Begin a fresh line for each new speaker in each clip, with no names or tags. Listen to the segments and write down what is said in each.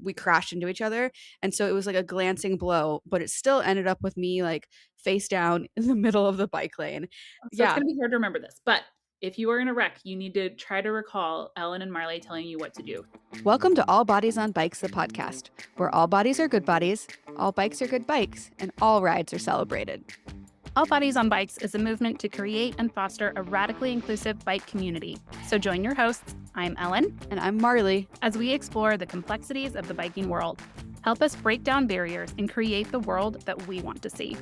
we crashed into each other. And so it was like a glancing blow, but it still ended up with me like face down in the middle of the bike lane.
So it's
Yeah.
going to be hard to remember this, but if you are in a wreck, you need to try to recall Ellen and Marley telling you what to do.
Welcome to All Bodies on Bikes, the podcast, where all bodies are good bodies, all bikes are good bikes, and all rides are celebrated.
All Bodies on Bikes is a movement to create and foster a radically inclusive bike community. So join your hosts, I'm Ellen,
And I'm Marley.
as we explore the complexities of the biking world. Help us break down barriers and create the world that we want to see.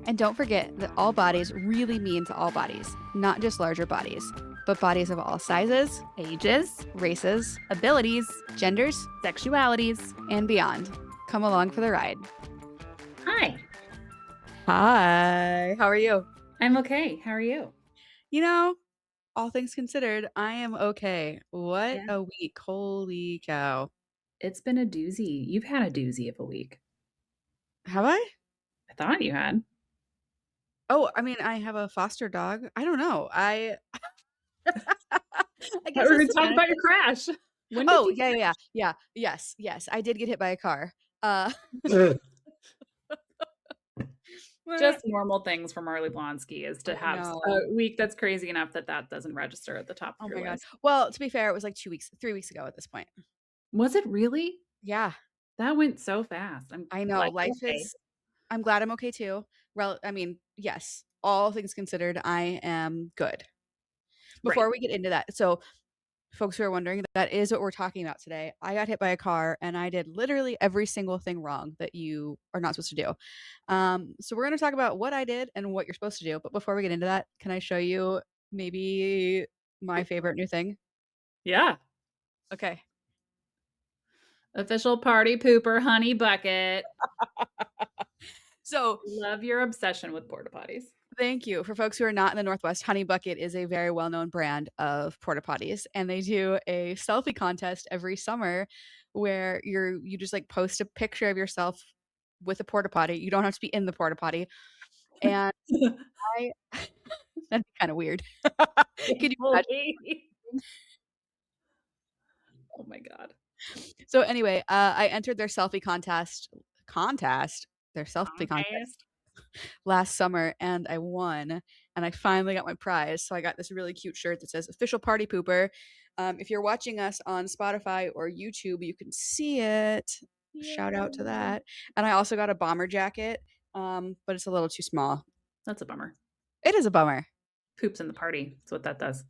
And don't forget that all bodies really means all bodies, not just larger bodies, but bodies of all sizes,
Ages,
races,
abilities,
genders,
sexualities.
and beyond. Come along for the ride.
Hi,
Hi. How are you?
I'm okay. How are you?
You know, all things considered, I am okay. What
Yeah.
a week. Holy cow.
It's been a doozy. You've had a doozy of a week.
Have I?
I thought you had.
Oh, I mean, I have a foster dog. I don't know. I guess
We're going
that's
to
the
talk about your
benefit.
crash. When did
Oh,
you get
yeah. Yes. I did get hit by a car.
Just normal things for Marley Blonsky is to
I
have
know.
a week that's crazy enough that doesn't register at the top
Oh
of
my
your
God.
list.
Well, to be fair, it was like 3 weeks ago at this point.
Was it really?
Yeah,
That went so fast. I'm
I know.
glad you're
Life
okay.
is, I'm glad I'm okay too. I mean, yes, all things considered, I am good.
Right.
Before we get into that, so folks who are wondering, that is what we're talking about today. I got hit by a car and I did literally every single thing wrong that you are not supposed to do. So we're going to talk about what I did and what you're supposed to do. But before we get into that, can I show you maybe my favorite new thing?
Yeah.
Okay.
Official party pooper honey bucket.
So
Love your obsession with porta potties.
thank you. For folks who are not in the Northwest, Honey Bucket is a very well-known brand of porta potties, and they do a selfie contest every summer where you just like post a picture of yourself with a porta potty. You don't have to be in the porta potty, and I that'd be kind of weird. Can you imagine?
Oh my God.
So anyway, I entered their selfie their selfie contest last summer, and I won, and I finally got my prize. So I got this really cute shirt that says "Official Party Pooper." If you're watching us on Spotify or YouTube, you can see it. Shout out to that. And I also got a bomber jacket, but it's a little too small.
That's a bummer.
It is a bummer.
Poops in the party. That's what that does.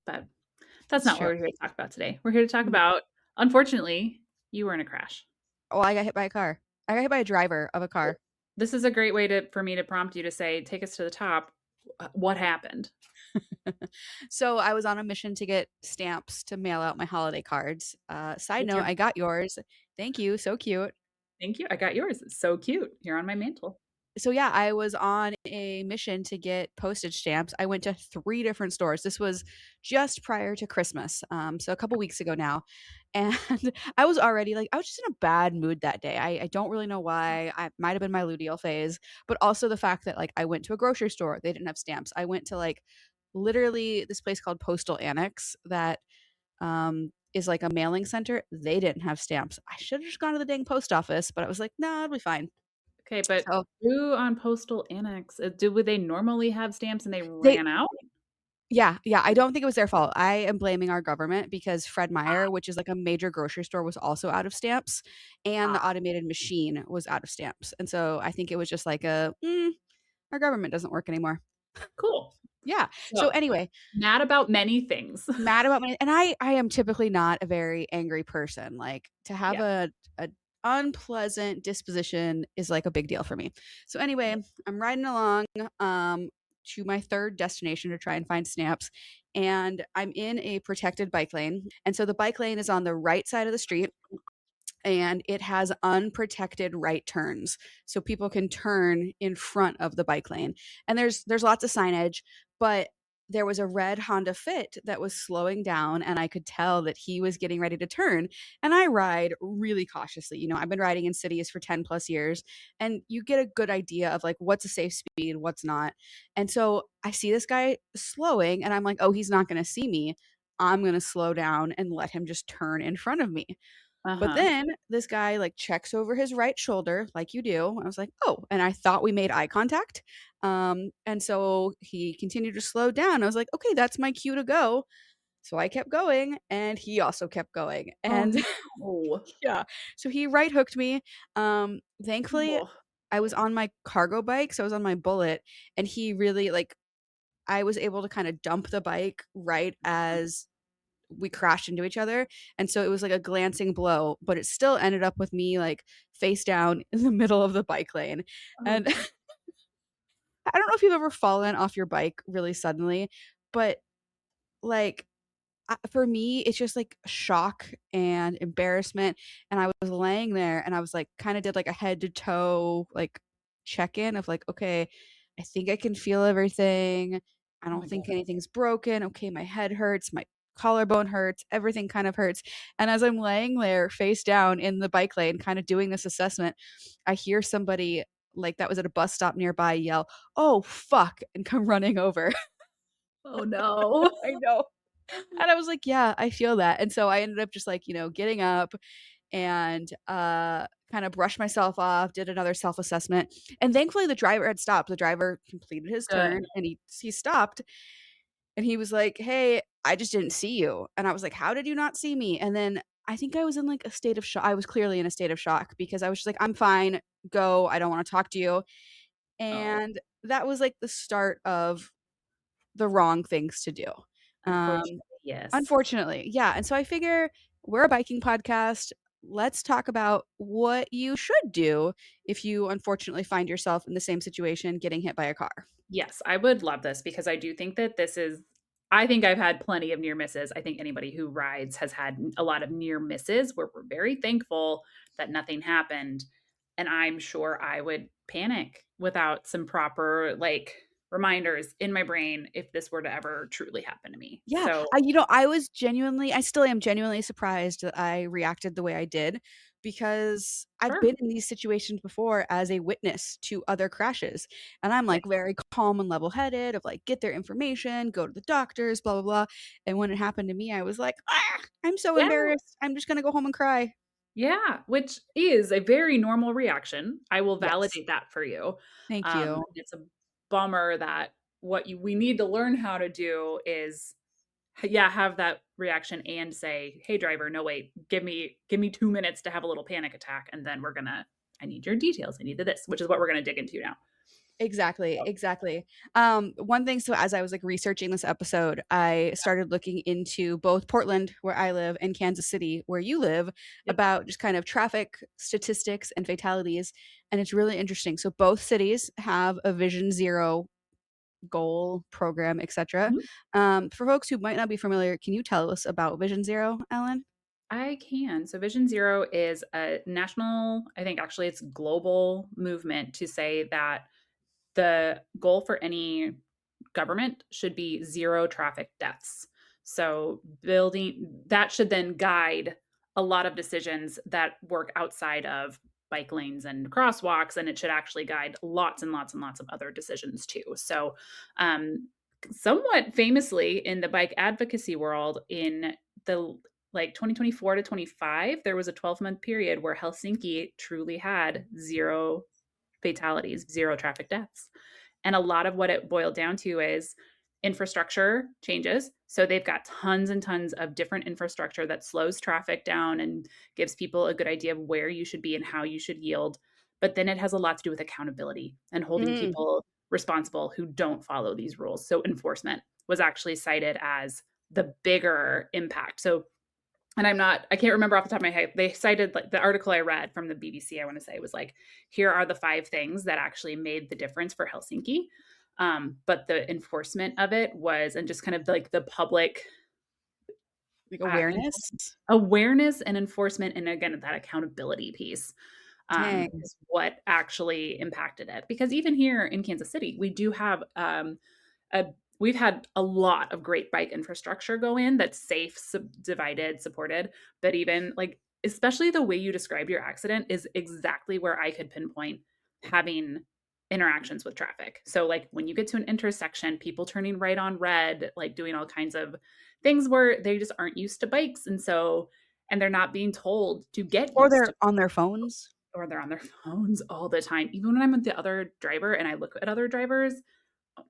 But that's not what we're here to talk about today. We're here to talk about, unfortunately, you were in a crash.
Oh, I got hit by a car. I got hit by a driver of a car.
This is a great way for me to prompt you to say, take us to the top. What happened?
So I was on a mission to get stamps to mail out my holiday cards. Side note, I got yours. Thank you. So cute.
Thank you. I got yours. It's so cute. Here on my mantle.
So yeah, I was on a mission to get postage stamps. I went to 3 different stores. This was just prior to Christmas, so a couple weeks ago now. And I was already like, I was just in a bad mood that day. I don't really know why. I might have been my luteal phase, but also the fact that like I went to a grocery store, they didn't have stamps. I went to like literally this place called Postal Annex that is like a mailing center. They didn't have stamps. I should have just gone to the dang post office, but I was like, nah, it'll be fine.
Okay, but
So
who on Postal Annex, would they normally have stamps and they
they
ran out?
Yeah, I don't think it was their fault. I am blaming our government because Fred Meyer, which is like a major grocery store, was also out of stamps, and the automated machine was out of stamps. And so I think it was just like our government doesn't work anymore.
Cool.
Yeah. So anyway,
mad about many things.
mad about my, and I am typically not a very angry person. Like to have a unpleasant disposition is like a big deal for me. So anyway, I'm riding along to my third destination to try and find stamps, and I'm in a protected bike lane. And so the bike lane is on the right side of the street, and it has unprotected right turns, so people can turn in front of the bike lane. And there's lots of signage, but there was a red Honda Fit that was slowing down, and I could tell that he was getting ready to turn. And I ride really cautiously. You know, I've been riding in cities for 10 plus years, and you get a good idea of like what's a safe speed, what's not. And so I see this guy slowing, and I'm like, oh, he's not going to see me. I'm going to slow down and let him just turn in front of me. But
Uh-huh.
then this guy like checks over his right shoulder like you do. I was like, "Oh," and I thought we made eye contact. And so he continued to slow down. I was like, "Okay, that's my cue to go." So I kept going and he also kept going.
Oh,
And
no.
yeah. So he right hooked me. Thankfully
Oh,
I was on my cargo bike, so I was on my Bullet, and he really like I was able to kind of dump the bike right as we crashed into each other. And so it was like a glancing blow, but it still ended up with me like face down in the middle of the bike lane.
oh,
And I don't know if you've ever fallen off your bike really suddenly, but like for me, it's just like shock and embarrassment. And I was laying there and I was like, kind of did like a head to toe like check in of like, okay, I think I can feel everything. I
oh
don't
my
think
God.
anything's broken. Okay, my head hurts, my collarbone hurts, everything kind of hurts. And as I'm laying there face down in the bike lane, kind of doing this assessment, I hear somebody like that was at a bus stop nearby yell, "Oh, fuck," and come running over.
Oh no.
I know. And I was like, "Yeah, I feel that." And so I ended up just like, getting up and kind of brushed myself off, did another self-assessment. And thankfully the driver had stopped. The driver completed his turn
Good.
and he stopped and he was like, "Hey, I just didn't see you." And I was like, "How did you not see me?" And then I think I was in like a state of shock. I was clearly in a state of shock because I was just like, "I'm fine. Go. I don't want to talk to you."
Oh,
And that was like the start of the wrong things to do. Um
unfortunately, yes.
Unfortunately, yeah, and so I figure we're a biking podcast. Let's talk about what you should do if you unfortunately find yourself in the same situation getting hit by a car.
Yes, I would love this because I do think that this is I think I've had plenty of near misses. I think anybody who rides has had a lot of near misses where we're very thankful that nothing happened. And I'm sure I would panic without some proper like reminders in my brain if this were to ever truly happen to me.
Yeah,
So,
I still am genuinely surprised that I reacted the way I did because I've
sure.
been in these situations before as a witness to other crashes, and I'm,
Yeah.
like, very calm and level-headed of, like, get their information, go to the doctors, blah, blah, blah, and when it happened to me, I was like, "Ah, I'm so
Yeah.
embarrassed. I'm just gonna go home and cry."
Yeah, which is a very normal reaction. I will
Yes.
validate that for you.
Thank you.
It's a bummer that we need to learn how to do is yeah, have that reaction and say, "Hey driver, no wait, give me 2 minutes to have a little panic attack and then I need your details. I need this," which is what we're gonna dig into now.
Exactly,
So,
exactly. One thing, so as I was like researching this episode, I started looking into both Portland, where I live, and Kansas City, where you live,
yep.
about just kind of traffic statistics and fatalities. And it's really interesting. So both cities have a Vision Zero goal program, etc.
Mhm.
For folks who might not be familiar, can you tell us about Vision Zero, Ellen?
I can. So Vision Zero is a national, I think actually it's global movement to say that the goal for any government should be zero traffic deaths. So building that should then guide a lot of decisions that work outside of bike lanes and crosswalks, and it should actually guide lots and lots and lots of other decisions too. So, somewhat famously in the bike advocacy world, in the like 2024 to 25, there was a 12-month period where Helsinki truly had zero fatalities, zero traffic deaths. And a lot of what it boiled down to is infrastructure changes. So they've got tons and tons of different infrastructure that slows traffic down and gives people a good idea of where you should be and how you should yield. But then it has a lot to do with accountability and holding
Mm,
people responsible who don't follow these rules. So enforcement was actually cited as the bigger impact. So and I can't remember off the top of my head. They cited like the article I read from the BBC, I want to say was like, here are the 5 things that actually made the difference for Helsinki. But the enforcement of it was, and just kind of like the public
like awareness.
awareness and enforcement, and again, that accountability piece
Dang.
is what actually impacted it. Because even here in Kansas City, we do have a we've had a lot of great bike infrastructure go in that's safe, divided, supported, but even like especially the way you described your accident is exactly where I could pinpoint having interactions with traffic. So like when you get to an intersection, people turning right on red, like doing all kinds of things where they just aren't used to bikes. And they're not being told to get
Or
used
they're
to,
on their phones.
or they're on their phones all the time. Even when I'm with the other driver and I look at other drivers,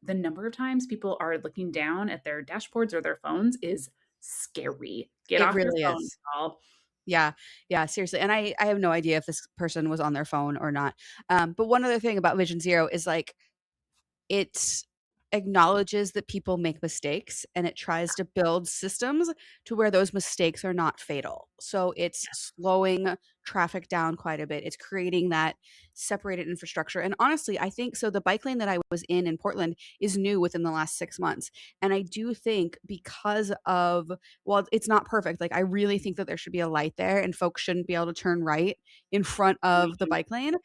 the number of times people are looking down at their dashboards or their phones is scary. Get
It
off your
really
phone,
is.
y'all.
Yeah. Yeah, seriously. And I have no idea if this person was on their phone or not. But one other thing about Vision Zero is like it acknowledges that people make mistakes and it tries to build systems to where those mistakes are not fatal. So it's slowing traffic down quite a bit. It's creating that separated infrastructure. And honestly, I think so. The bike lane that I was in Portland is new within the last 6 months. And I do think because of, well, it's not perfect. Like, I really think that there should be a light there and folks shouldn't be able to turn right in front of the bike lane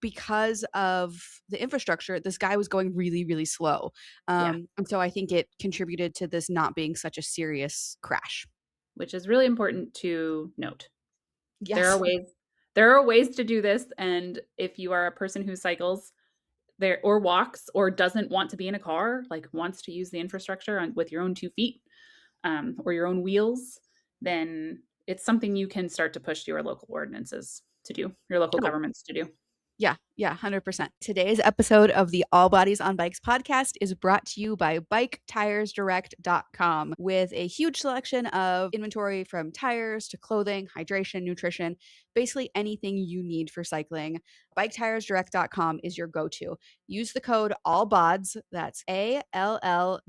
because of the infrastructure. This guy was going really, really slow.
Yeah,
And so I think it contributed to this not being such a serious crash.
which is really important to note. There are
Yes.
ways there are ways to do this, and if you are a person who cycles there or walks or doesn't want to be in a car, like wants to use the infrastructure with your own 2 feet, or your own wheels, then it's something you can start to push your local ordinances to do, your local
Oh,
governments to do.
yeah, yeah, 100%. Today's episode of the All Bodies on Bikes podcast is brought to you by BikeTiresDirect.com with a huge selection of inventory from tires to clothing, hydration, nutrition, basically anything you need for cycling. BikeTiresDirect.com is your go-to. Use the code ALLBODS, that's ALLBODS,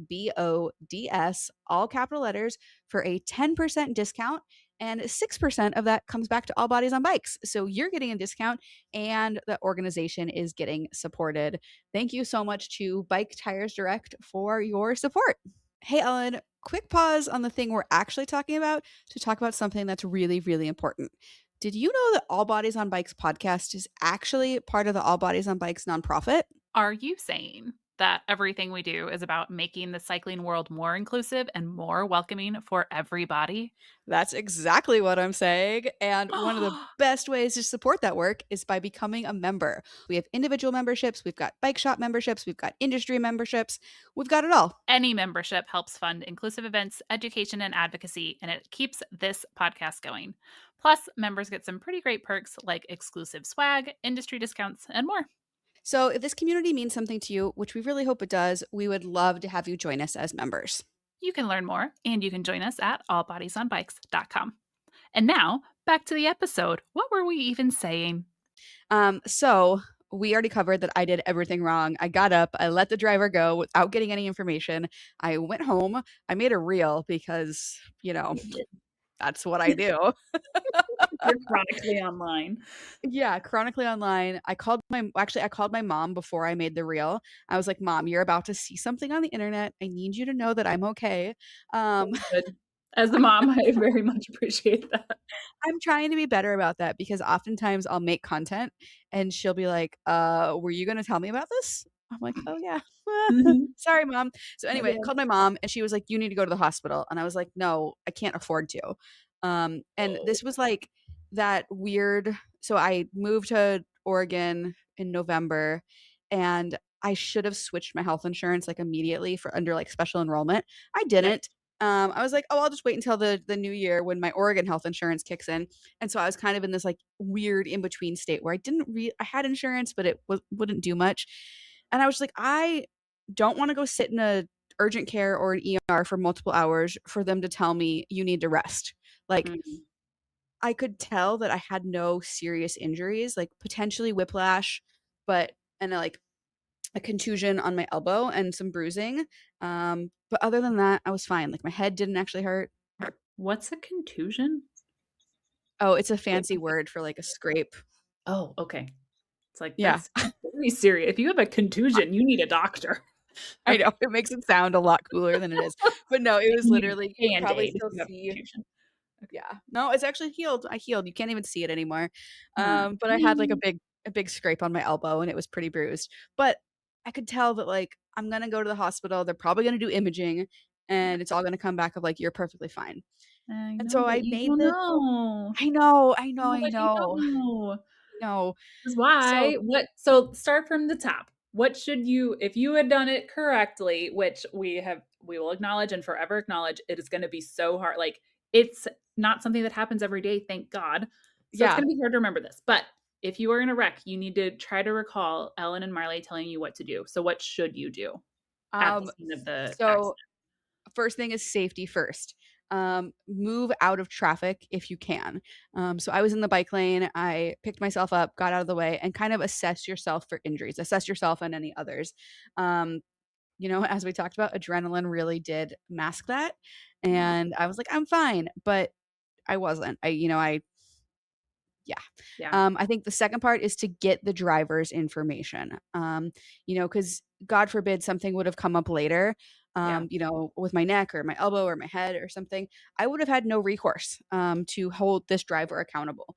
all capital letters, for a 10% discount. And 6% of that comes back to All Bodies on Bikes. So you're getting a discount and the organization is getting supported. Thank you so much to Bike Tires Direct for your support. Hey, Ellen, quick pause on the thing we're actually talking about to talk about something that's really, really important. Did you know that All Bodies on Bikes podcast is actually part of the All Bodies on Bikes nonprofit?
Are you saying that everything we do is about making the cycling world more inclusive and more welcoming for everybody?
That's exactly what I'm saying. And one of the best ways to support that work is by becoming a member. We have individual memberships, we've got bike shop memberships, we've got industry memberships, we've got it all.
Any membership helps fund inclusive events, education, and advocacy, and it keeps this podcast going. Plus, members get some pretty great perks like exclusive swag, industry discounts, and more.
So, if this community means something to you, which we really hope it does, we would love to have you join us as members.
You can learn more, and you can join us at allbodiesonbikes.com. And now, back to the episode. What were we even saying?
So we already covered that I did everything wrong. I got up, I let the driver go without getting any information. I went home, I made a reel because, that's what I do.
You're chronically online.
Yeah, chronically online. I called my mom before I made the reel. I was like, "Mom, you're about to see something on the internet. I need you to know that I'm okay."
Good. As a mom, I very much appreciate that.
I'm trying to be better about that because oftentimes I'll make content and she'll be like, were you gonna tell me about this?" I'm like, "Oh yeah.
Mhm.
Sorry, mom." So
I
anyway, I
did.
called my mom and she was like, "You need to go to the hospital." And I was like, "No, I can't afford to." And
Oh,
this was like that weird, so I moved to Oregon in November and I should have switched my health insurance like immediately for under like special enrollment. I
yep.
didn't. I was like, "Oh, I'll just wait until the new year when my Oregon health insurance kicks in." And so I was kind of in this like weird in between state where I had insurance, but it wouldn't do much. And I was like, I don't want to go sit in a urgent care or an ER for multiple hours for them to tell me you need to rest. Like,
Mhm.
I could tell that I had no serious injuries, like potentially whiplash, but and like a contusion on my elbow and some bruising. But other than that, I was fine. Like my head didn't actually hurt.
What's a contusion?
Oh, it's a
Wait,
fancy word for like a scrape.
oh, okay. It's like,
Yeah,
that's very serious. If you have a contusion, you need a doctor.
I know it makes it sound a lot cooler than it is. But no, it
Like,
was
you need
literally,
a
you could probably
Band-Aid if
still
you have a
see.
contusion. Okay.
Yeah. No, it's actually healed. I healed. You can't even see it anymore.
Huh.
But I had like a big scrape on my elbow and it was pretty bruised. But I could tell that like I'm gonna go to the hospital. They're probably gonna do imaging
Yeah.
and it's all gonna come back of like you're perfectly fine.
I
And
know,
so
but
I
you
made
don't
the
know.
I know, I know,
No,
I
but you don't
know,
know.
I know.
That's
So
why so start from the top. what should you, if you had done it correctly, which we will acknowledge and forever acknowledge, it is going to be so hard. Like, it's not something that happens every day, thank God. So it's
Yeah.
going to be hard to remember this. But if you are in a wreck, you need to try to recall Ellen and Marley telling you what to do. So what should you do at the scene of the
So
accident?
first thing is safety first. Move out of traffic if you can. So I was in the bike lane. I picked myself up, got out of the way, and kind of assess yourself for injuries. Assess yourself and any others. Um, as we talked about, adrenaline really did mask that,
Yeah.
and I was like, I'm fine, but I wasn't. Yeah.
Yeah.
I think the second part is to get the driver's information. Because God forbid something would have come up later,
Yeah.
with my neck or my elbow or my head or something, I would have had no recourse to hold this driver accountable.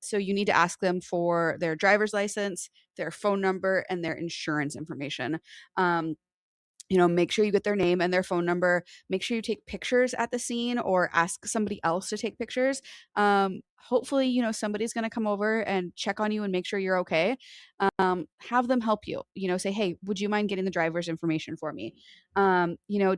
So you need to ask them for their driver's license, their phone number, and their insurance information. Make sure you get their name and their phone number. Make sure you take pictures at the scene or ask somebody else to take pictures. Hopefully, somebody's going to come over and check on you and make sure you're okay. Have them help you, say, hey, would you mind getting the driver's information for me?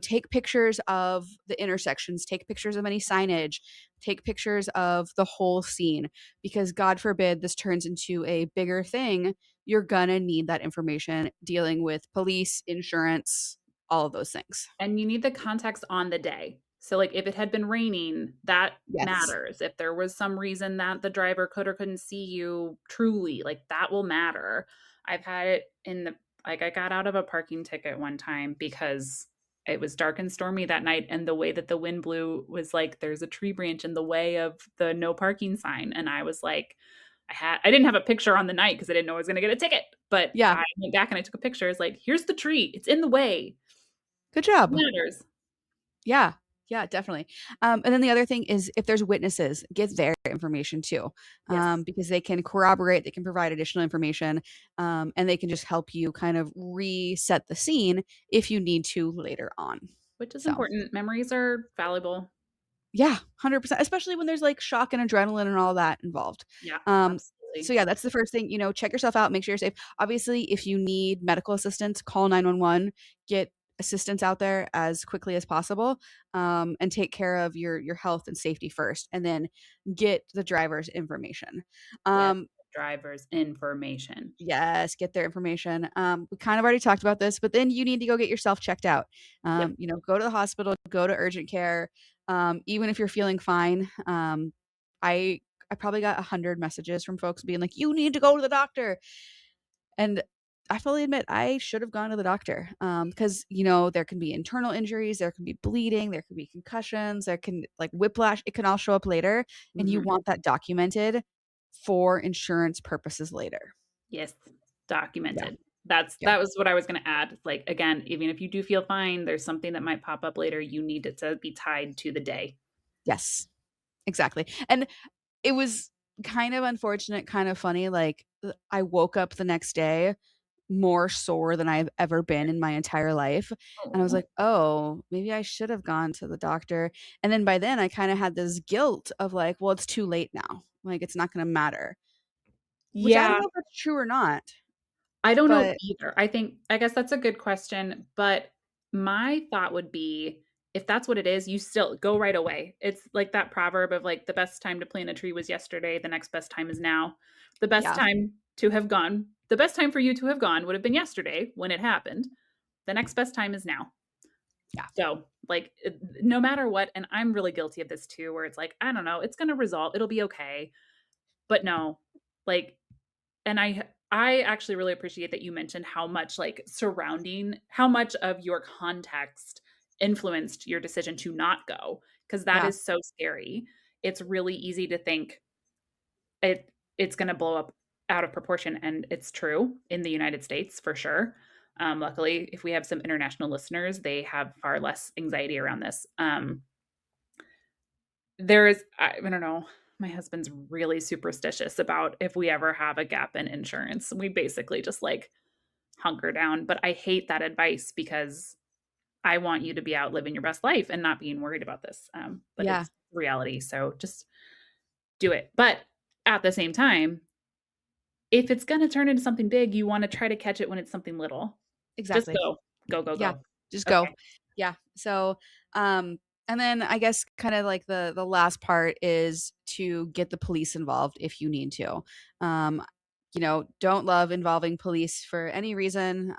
Take pictures of the intersections, take pictures of any signage, take pictures of the whole scene, because God forbid this turns into a bigger thing. You're going to need that information dealing with police, insurance, all of those things.
And you need the context on the day. So, like, if it had been raining, that
Yes.
matters. If there was some reason that the driver could or couldn't see you truly, like, that will matter. I've had it like, I got out of a parking ticket one time because it was dark and stormy that night. And the way that the wind blew was like, there's a tree branch in the way of the no parking sign. And I was like, I didn't have a picture on the night because I didn't know I was going to get a ticket. But
Yeah.
I went back and I took a picture. It's like, here's the tree. It's in the way.
Good job.
Matters.
Yeah. Yeah, definitely. And then the other thing is, if there's witnesses, get their information too,
Yes.
because they can corroborate, they can provide additional information, and they can just help you kind of reset the scene if you need to later on.
Which is
So,
important. Memories are valuable.
yeah, 100%, especially when there's like shock and adrenaline and all that involved.
Yeah,
So
absolutely.
yeah, that's the first thing, check yourself out, make sure you're safe. Obviously, if you need medical assistance, call 911, get assistance out there as quickly as possible, and take care of your health and safety first, and then get the driver's information.
Get
Um,
the driver's information.
Yes, get their information. We kind of already talked about this, but then you need to go get yourself checked out.
Yep.
Go to the hospital, go to urgent care. Even if you're feeling fine. I I probably got 100 messages from folks being like, "You need to go to the doctor," and I fully admit I should have gone to the doctor, because there can be internal injuries, there can be bleeding, there can be concussions, there can like whiplash. It can all show up later, and you
Mhm.
want that documented for insurance purposes later.
Yes,
Yeah.
documented.
Yeah.
That was what I was gonna add. Like, again, even if you do feel fine, there's something that might pop up later, you need it to be tied to the day.
Yes, exactly. And it was kind of unfortunate, kind of funny, like, I woke up the next day more sore than I've ever been in my entire life, and I was
Oh.
like, "Oh, maybe I should have gone to the doctor," and then by then, I kinda had this guilt of like, "Well, it's too late now, like, it's not gonna matter," which I don't
Yeah.
know if that's true or not,
I don't know
but
either. I guess that's a good question, but my thought would be if that's what it is, you still go right away. It's like that proverb of like the best time to plant a tree was yesterday, the next best time is now.
yeah,
The best time for you to have gone would have been yesterday when it happened. The next best time is now.
yeah,
So, like, no matter what, and I'm really guilty of this too, where it's like, I don't know, it's going to resolve, it'll be okay. But no, like, and I actually really appreciate that you mentioned how much how much of your context influenced your decision to not go, because that
yeah,
is so scary. It's really easy to think it's going to blow up out of proportion, and it's true in the United States for sure. Luckily, if we have some international listeners, they have far less anxiety around this. I don't know. My husband's really superstitious about if we ever have a gap in insurance. We basically just like hunker down. But I hate that advice because I want you to be out living your best life and not being worried about this. But
yeah,
it's reality. So just do it. But at the same time, if it's gonna turn into something big, you wanna try to catch it when it's something little. Just
Exactly.
go. Go, go,
Yeah.
go.
Just go.
Okay.
Yeah. So, and then I guess kind of like the last part is to get the police involved if you need to. Um, don't love involving police for any reason.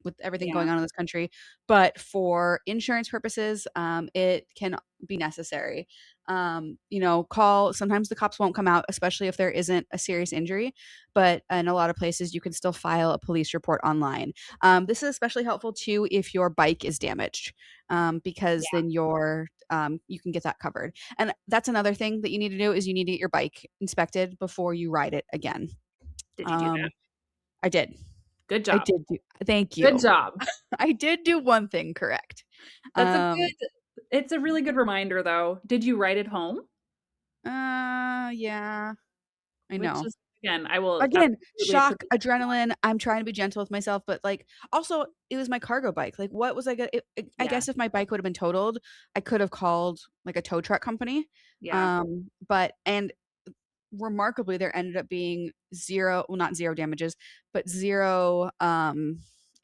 With everything
Yeah.
going on in this country, but for insurance purposes, it can be necessary. Call, sometimes the cops won't come out, especially if there isn't a serious injury, but in a lot of places you can still file a police report online. This is especially helpful too if your bike is damaged, because
Yeah.
then you can get that covered. And that's another thing that you need to do is you need to get your bike inspected before you ride it again.
Did you do that?
um, I did.
Good
I
job.
did do Thank
Good
you.
job.
I did do one thing correct.
That's a
Um,
good it's a really good reminder, though. Did you write it home?
yeah, I
Which
know.
is again, I will
Again,
absolutely
shock,
approve that.
adrenaline, I'm trying to be gentle with myself, but, like, also, it was my cargo bike, like, what was I gonna I
Yeah.
guess if my bike would've been totaled, I could have called, like, a tow truck company,
Yeah.
but remarkably, there ended up being 0, well, not 0 damages, but 0,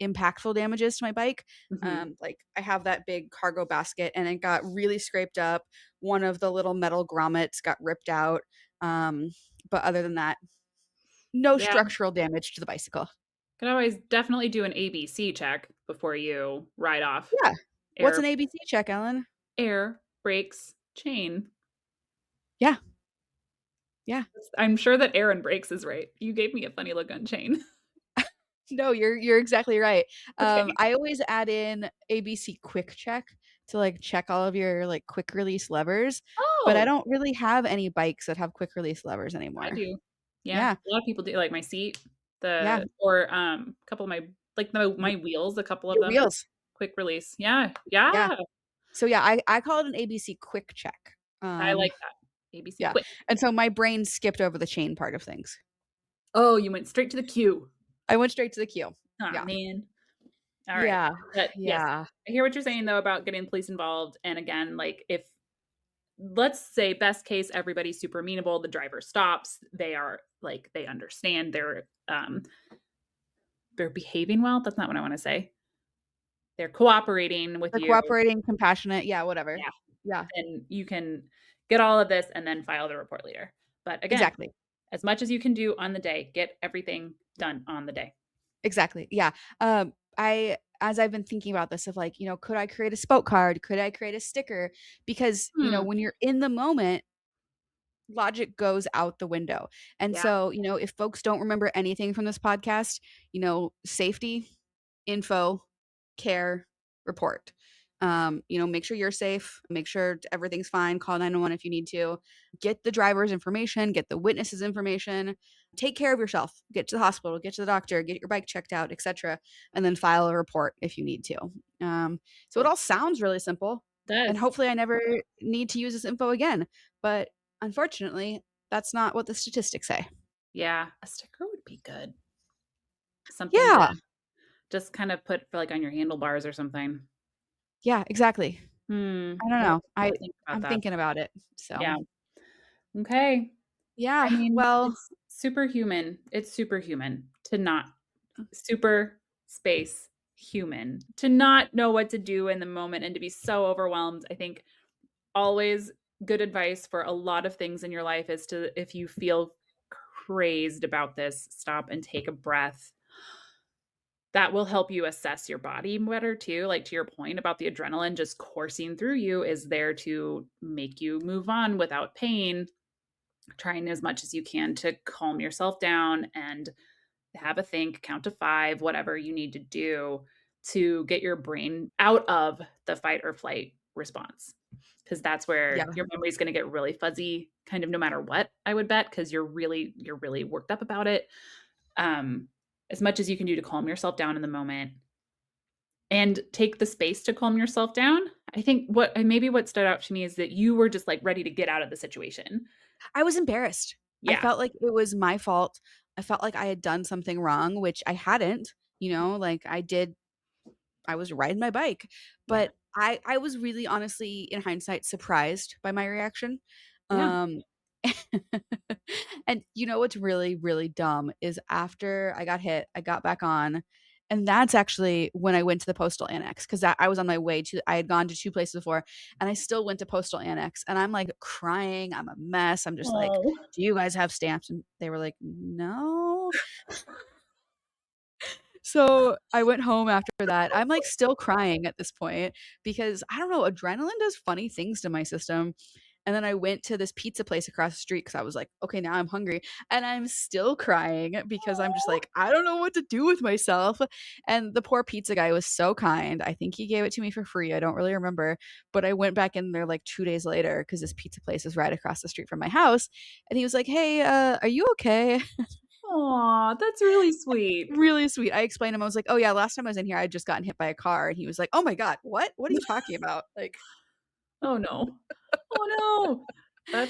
impactful damages to my bike.
Mhm.
Like, I have that big cargo basket, and it got really scraped up. One of the little metal grommets got ripped out, but other than that, no
Yeah.
structural damage to the bicycle.
Could always definitely do an ABC check before you ride off.
Yeah. What's
Air
an ABC check, Ellen?
air, brakes, chain.
Yeah, yeah.
I'm sure that air and brakes is right. You gave me a funny look on chain.
No, you're exactly right.
Okay.
I always add in ABC quick check to, like, check all of your, like, quick release levers, but I
Oh,
don't really have any bikes that have quick release levers
I
anymore.
do. Yeah,
Yeah,
a lot of people do, like my seat,
yeah,
a couple of my like, my wheels, a couple of
your
them are
wheels.
quick release. Yeah,
Yeah.
yeah,
So, yeah, I call it an ABC quick check.
I like that. ABC
Yeah,
quick.
and so my brain skipped over the chain part of things.
Oh, you went straight to the Q.
I went straight to the queue.
Aw,
Yeah.
man. Alright.
Yeah,
But, yes,
yeah.
I hear what you're saying, though, about getting police involved, and again, like, if let's say best case, everybody's super amenable, the driver stops, they are like, they understand, they're behaving well, that's not what I wanna say. They're cooperating with
They're
you.
cooperating, compassionate, yeah, whatever.
Yeah.
Yeah,
And you can get all of this and then file the report later. But again,
exactly.
as much as you can do on the day, get everything done on the day.
Exactly. Yeah. I as I've been thinking about this of like, could I create a spoke card? Could I create a sticker? Because,
Hmm.
when you're in the moment, logic goes out the window. And
Yeah.
so, if folks don't remember anything from this podcast, safety, info, care, report. Make sure you're safe, make sure everything's fine, call 911 if you need to. Get the driver's information, get the witness's information, take care of yourself, get to the hospital, get to the doctor, get your bike checked out, etc., and then file a report if you need to. So it all sounds really simple, and
Does.
hopefully I never need to use this info again. But unfortunately, that's not what the statistics say.
Yeah. A sticker would be good. Something to
Yeah,
just kind of put for like on your handlebars or something.
yeah, exactly.
Hmm.
I don't
We'll
know.
have to think about
I'm
that.
thinking about it. So,
Yeah. Okay. I
yeah,
mean,
well,
it's superhuman. It's superhuman to not super space human to not know what to do in the moment and to be so overwhelmed. I think always good advice for a lot of things in your life is to, if you feel crazed about this, stop and take a breath. That will help you assess your body better too. Like to your point about the adrenaline just coursing through you is there to make you move on without pain, trying as much as you can to calm yourself down and have a think, count to 5, whatever you need to do to get your brain out of the fight or flight response. Because that's
yeah,
where your memory is going to get really fuzzy, kind of no matter what, I would bet, because you're really worked up about it. Um, as much as you can do to calm yourself down in the moment and take the space to calm yourself down. I think what stood out to me is that you were just like ready to get out of the situation.
I was embarrassed. I
Yeah.
felt like it was my fault. I felt like I had done something wrong, which I hadn't, like I was riding my bike,
Yeah.
but I was really honestly in hindsight surprised by my reaction.
Yeah.
Um And you know what's really, really dumb is after I got hit, I got back on. And that's actually when I went to the postal annex because I was on my way to, I had gone to two places before and I still went to postal annex and I'm like crying. I'm a mess. I'm just like,
Oh.
do you guys have stamps? And they were like, no. So I went home after that. I'm like still crying at this point because I don't know, adrenaline does funny things to my system. And then I went to this pizza place across the street because I was like, okay, now I'm hungry. And I'm still crying because I'm just like, I don't know what to do with myself. And the poor pizza guy was so kind. I think he gave it to me for free. I don't really remember. But I went back in there like 2 days later because this pizza place is right across the street from my house. And he was like, hey, are you okay?
Aw, that's really sweet.
Really sweet. I explained to him, I was like, "Oh yeah, last time I was in here, I'd just gotten hit by a car." And he was like, "Oh my God, what? What are you talking about?" Like,
Oh no. Oh no.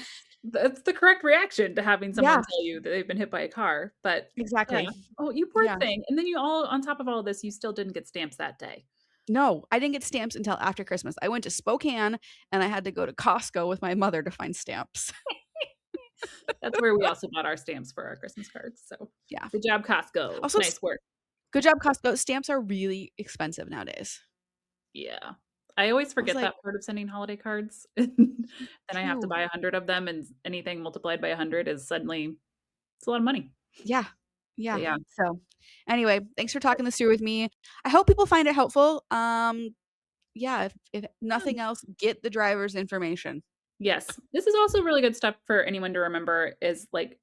That's the correct reaction to having someone
yeah,
tell you that they've been hit by a car. But yeah.
exactly.
Oh, you poor
Yeah.
thing. And then you all on top of all this, you still didn't get stamps that day.
No, I didn't get stamps until after Christmas. I went to Spokane and I had to go to Costco with my mother to find stamps.
That's where we also bought our stamps for our Christmas cards. So
Yeah.
good job, Costco.
Also,
Nice work.
good job, Costco. Stamps are really expensive nowadays.
Yeah. I always
I was
forget
like,
that part of sending holiday cards. Then I have to
"Phew."
buy 100 of them, and anything multiplied by 100 is suddenly it's a lot of money.
Yeah.
But
Yeah.
yeah.
So, anyway, thanks for talking this through with me. I hope people find it helpful. Yeah, if
Yeah.
nothing else, get the driver's information.
Yes. This is also really good stuff for anyone to remember is, like,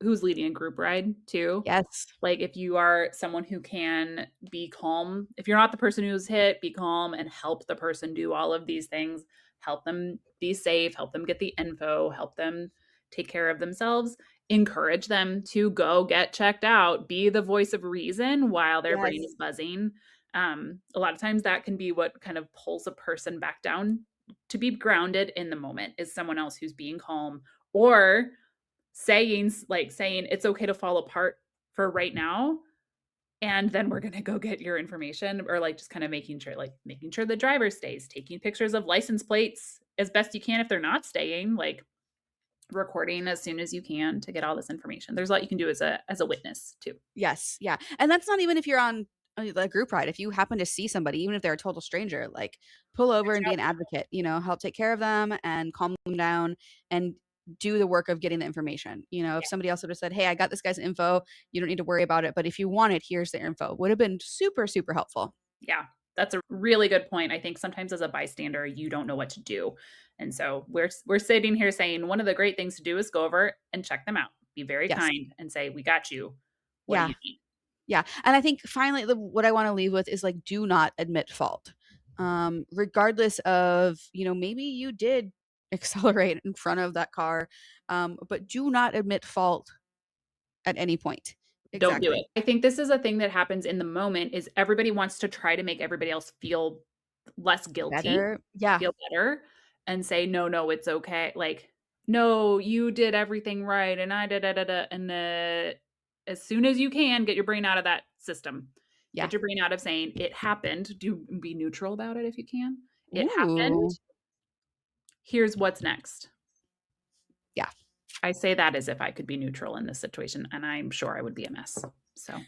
who's leading a group ride too.
Yes.
Like, if you are someone who can be calm, if you're not the person who's hit, be calm and help the person do all of these things, help them be safe, help them get the info, help them take care of themselves, encourage them to go get checked out, be the voice of reason while their brain
Yes.
is buzzing. A lot of times that can be what kind of pulls a person back down to be grounded in the moment is someone else who's being calm or saying it's okay to fall apart for right now and then we're going to go get your information or like just kind of making sure the driver stays, taking pictures of license plates as best you can if they're not staying, like recording as soon as you can to get all this information. There's a lot you can do as a witness too.
Yes, yeah, and that's not even if you're on a group ride. If you happen to see somebody, even if they're a total stranger, like, pull over and be an advocate, help take care of them and calm them down and do the work of getting the information. If somebody else would have said, "Hey, I got this guy's info. You don't need to worry about it, but if you want it, here's the info," would have been super, super helpful.
Yeah, that's a really good point. I think sometimes as a bystander, you don't know what to do. And so we're sitting here saying one of the great things to do is go over and check them out. Be very
Yes.
kind and say, "We got you. What do
Yeah.
you need?"
Yeah, and I think finally what I wanna leave with is, like, do not admit fault. Regardless of, maybe you did accelerate in front of that car, but do not admit fault at any point.
Don't do
Exactly.
it. I think this is a thing that happens in the moment is everybody wants to try to make everybody else feel less guilty,
Better. Yeah.
feel better, and say, "No, no, it's okay." Like, "No, you did everything right, and I da da da da." And as soon as you can, get your brain out of that system.
Yeah.
Get your brain out of saying it happened. Do be neutral about it if you can. It happened.
Ooh.
Here's what's next.
Yeah.
I say that as if I could be neutral in this situation, and I'm sure I would be a mess. So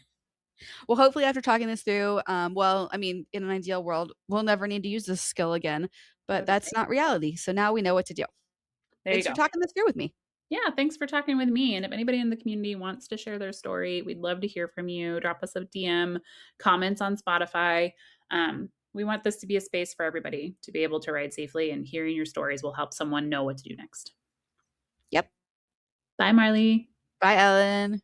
Well, hopefully after talking this through, well, I mean, in an ideal world, we'll never need to use this skill again,
I
but
was gonna
that's
say,
not reality, so now we know what to do.
there you
Thanks for
go.
talking this through with me.
Yeah, thanks for talking with me. And if anybody in the community wants to share their story, we'd love to hear from you. Drop us a DM, comments on Spotify. We want this to be a space for everybody to be able to ride safely, and hearing your stories will help someone know what to do next.
Yep.
Bye, Marley.
Bye, Ellen.